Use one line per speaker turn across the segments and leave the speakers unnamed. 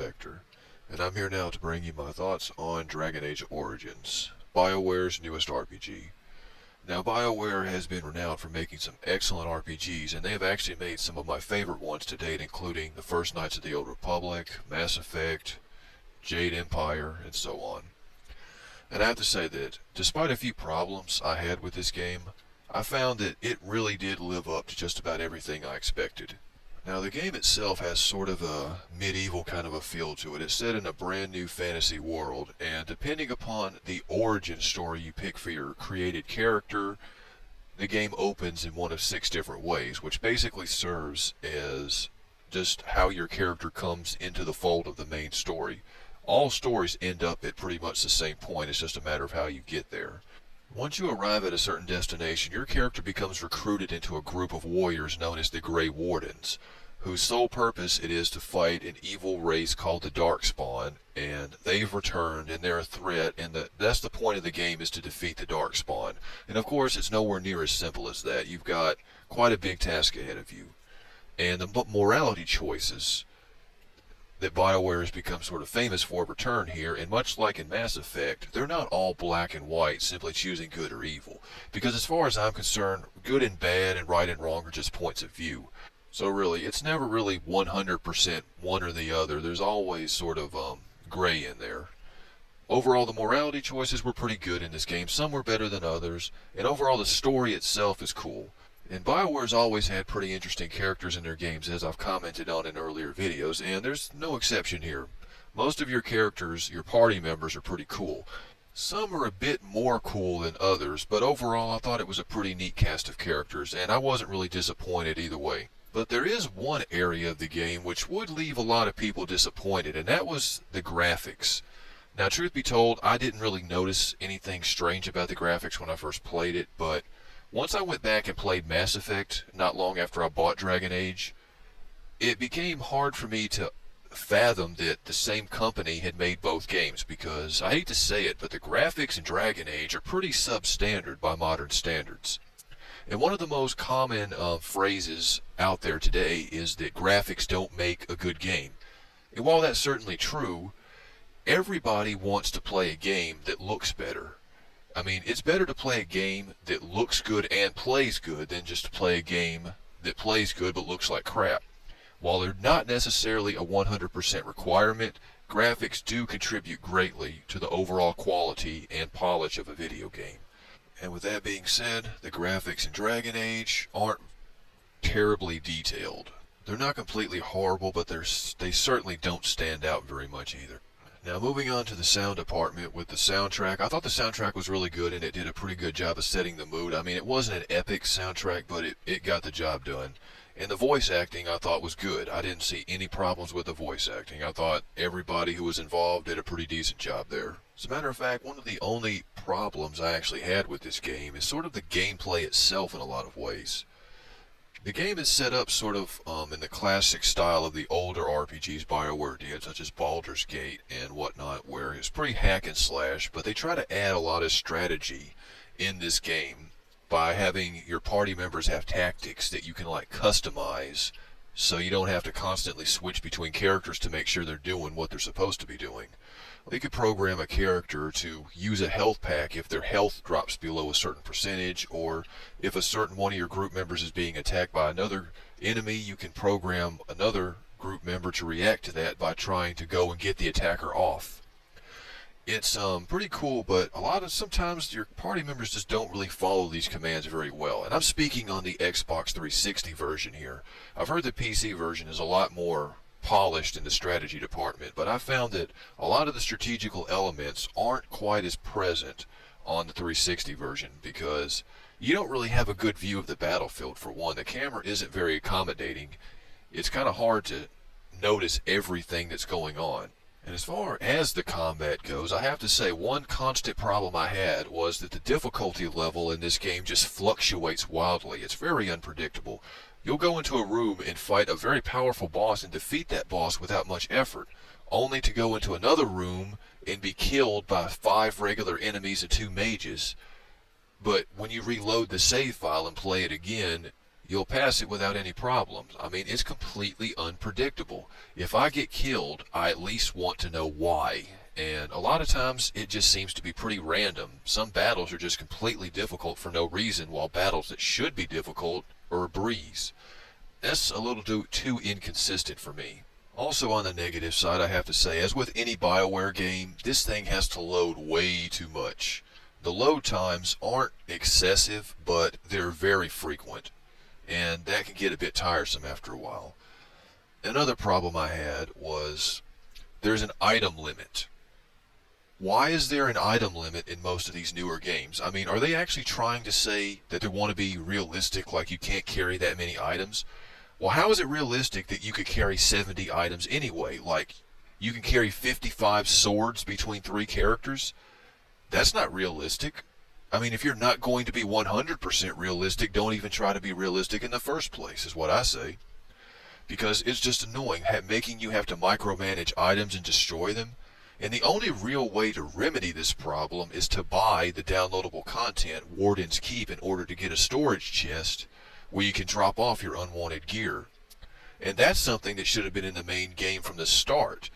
Judgespektre, and I'm here now to bring you my thoughts on Dragon Age Origins, Bioware's newest RPG. Now, Bioware has been renowned for making some excellent RPGs, and they have actually made some of my favorite ones to date, including The First Knights of the Old Republic, Mass Effect, Jade Empire, and so on. And I have to say that, despite a few problems I had with this game, I found that it really did live up to just about everything I expected. Now, the game itself has sort of a medieval kind of a feel to it. It's set in a brand new fantasy world, and depending upon the origin story you pick for your created character, the game opens in one of 6 different ways, which basically serves as just how your character comes into the fold of the main story. All stories end up at pretty much the same point, it's just a matter of how you get there. Once you arrive at a certain destination, your character becomes recruited into a group of warriors known as the Grey Wardens, whose sole purpose it is to fight an evil race called the Darkspawn, and they've returned and they're a threat, and that's the point of the game, is to defeat the Darkspawn. And of course, it's nowhere near as simple as that. You've got quite a big task ahead of you. And the morality choices that Bioware has become sort of famous for return here, and much like in Mass Effect, they're not all black and white, simply choosing good or evil. Because as far as I'm concerned, good and bad and right and wrong are just points of view. So really, it's never really 100% one or the other. There's always sort of gray in there. Overall, the morality choices were pretty good in this game. Some were better than others, and overall the story itself is cool. And Bioware's always had pretty interesting characters in their games, as I've commented on in earlier videos, and there's no exception here. Most of your characters, your party members, are pretty cool. Some are a bit more cool than others, but overall I thought it was a pretty neat cast of characters, and I wasn't really disappointed either way. But there is one area of the game which would leave a lot of people disappointed, and that was the graphics. Now, truth be told, I didn't really notice anything strange about the graphics when I first played it, but once I went back and played Mass Effect not long after I bought Dragon Age, it became hard for me to fathom that the same company had made both games, because I hate to say it, but the graphics in Dragon Age are pretty substandard by modern standards. And one of the most common phrases out there today is that graphics don't make a good game. And while that's certainly true, everybody wants to play a game that looks better. I mean, it's better to play a game that looks good and plays good than just to play a game that plays good but looks like crap. While they're not necessarily a 100% requirement, graphics do contribute greatly to the overall quality and polish of a video game. And with that being said, the graphics in Dragon Age aren't terribly detailed. They're not completely horrible, but they certainly don't stand out very much either. Now, moving on to the sound department with the soundtrack, I thought the soundtrack was really good, and it did a pretty good job of setting the mood. I mean, it wasn't an epic soundtrack, but it got the job done. And the voice acting I thought was good. I didn't see any problems with the voice acting. I thought everybody who was involved did a pretty decent job there. As a matter of fact, one of the only problems I actually had with this game is sort of the gameplay itself in a lot of ways. The game is set up sort of in the classic style of the older RPGs Bioware did, such as Baldur's Gate and whatnot, where it's pretty hack and slash, but they try to add a lot of strategy in this game by having your party members have tactics that you can like customize, so you don't have to constantly switch between characters to make sure they're doing what they're supposed to be doing. They could program a character to use a health pack if their health drops below a certain percentage, or if a certain one of your group members is being attacked by another enemy, you can program another group member to react to that by trying to go and get the attacker off. It's pretty cool, but sometimes your party members just don't really follow these commands very well. And I'm speaking on the Xbox 360 version here. I've heard the PC version is a lot more polished in the strategy department, but I found that a lot of the strategical elements aren't quite as present on the 360 version, because you don't really have a good view of the battlefield. For one, the camera isn't very accommodating. It's kind of hard to notice everything that's going on. And as far as the combat goes, I have to say one constant problem I had was that the difficulty level in this game just fluctuates wildly. It's very unpredictable. You'll go into a room and fight a very powerful boss and defeat that boss without much effort, only to go into another room and be killed by 5 regular enemies and 2 mages. But when you reload the save file and play it again, you'll pass it without any problems. I mean, it's completely unpredictable. If I get killed, I at least want to know why. And a lot of times, it just seems to be pretty random. Some battles are just completely difficult for no reason, while battles that should be difficult are a breeze. That's a little too inconsistent for me. Also on the negative side, I have to say, as with any Bioware game, this thing has to load way too much. The load times aren't excessive, but they're very frequent, and that can get a bit tiresome after a while. Another problem I had was there's an item limit. Why is there an item limit in most of these newer games? I mean, are they actually trying to say that they want to be realistic, like you can't carry that many items? Well, how is it realistic that you could carry 70 items anyway? Like, you can carry 55 swords between 3 characters? That's not realistic. I mean, if you're not going to be 100% realistic, don't even try to be realistic in the first place, is what I say. Because it's just annoying, making you have to micromanage items and destroy them. And the only real way to remedy this problem is to buy the downloadable content, Warden's Keep, in order to get a storage chest where you can drop off your unwanted gear. And that's something that should have been in the main game from the start.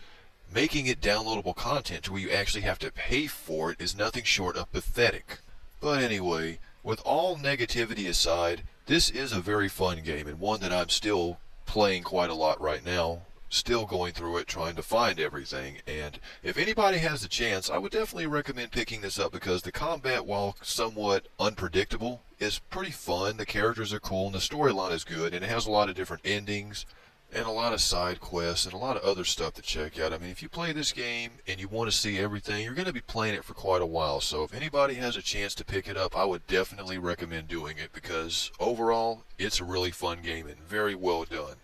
Making it downloadable content to where you actually have to pay for it is nothing short of pathetic. But anyway, with all negativity aside, this is a very fun game, and one that I'm still playing quite a lot right now. Still going through it, trying to find everything, and if anybody has the chance, I would definitely recommend picking this up because the combat, while somewhat unpredictable, is pretty fun. The characters are cool, and the storyline is good, and it has a lot of different endings, and a lot of side quests, and a lot of other stuff to check out. I mean, if you play this game and you want to see everything, you're going to be playing it for quite a while, so if anybody has a chance to pick it up, I would definitely recommend doing it because overall, it's a really fun game and very well done.